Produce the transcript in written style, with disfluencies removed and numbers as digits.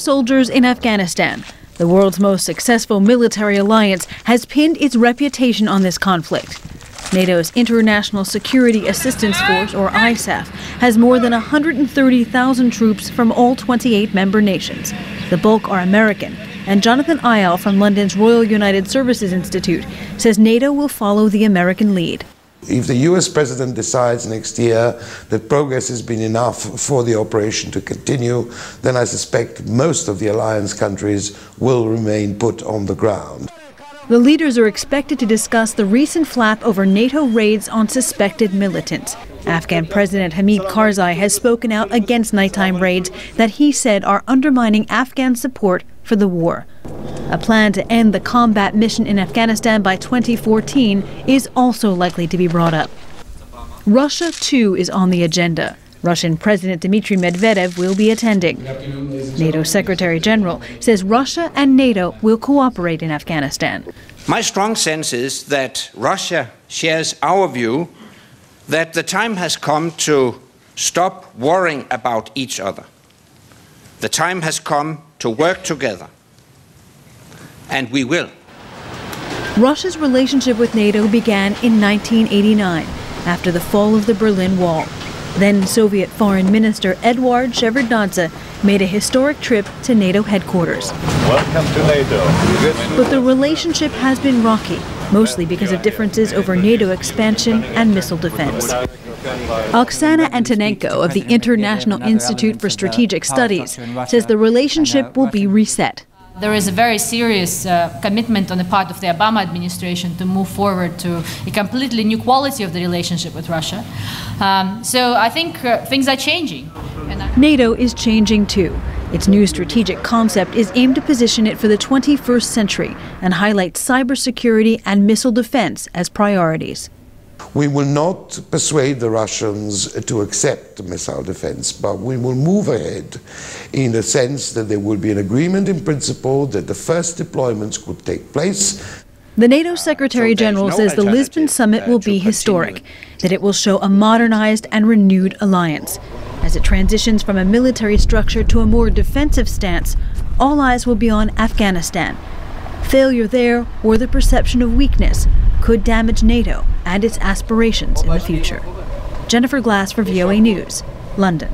soldiers in Afghanistan. The world's most successful military alliance has pinned its reputation on this conflict. NATO's International Security Assistance Force, or ISAF, has more than 130,000 troops from all 28 member nations. The bulk are American, and Jonathan Eyal from London's Royal United Services Institute says NATO will follow the American lead. If the US president decides next year that progress has been enough for the operation to continue, then I suspect most of the alliance countries will remain put on the ground. The leaders are expected to discuss the recent flap over NATO raids on suspected militants. Afghan President Hamid Karzai has spoken out against nighttime raids that he said are undermining Afghan support for the war. A plan to end the combat mission in Afghanistan by 2014 is also likely to be brought up. Russia, too, is on the agenda. Russian President Dmitry Medvedev will be attending. NATO Secretary General says Russia and NATO will cooperate in Afghanistan. My strong sense is that Russia shares our view that the time has come to stop worrying about each other. The time has come to work together, and we will. Russia's relationship with NATO began in 1989, after the fall of the Berlin Wall. Then Soviet Foreign Minister Eduard Shevardnadze made a historic trip to NATO headquarters. Welcome to NATO. But the relationship has been rocky, mostly because of differences over NATO expansion and missile defense. Oksana Antonenko of the International Institute for Strategic Studies says the relationship will be reset. There is a very serious commitment on the part of the Obama administration to move forward to a completely new quality of the relationship with Russia. So I think things are changing. NATO is changing too. Its new strategic concept is aimed to position it for the 21st century and highlight cybersecurity and missile defense as priorities. We will not persuade the Russians to accept missile defense, but we will move ahead in the sense that there will be an agreement in principle that the first deployments could take place. The NATO Secretary General says the Lisbon Summit will be historic, that it will show a modernized and renewed alliance. As it transitions from a military structure to a more defensive stance, all eyes will be on Afghanistan. Failure there, or the perception of weakness, could damage NATO and its aspirations in the future. Jennifer Glass for VOA News, London.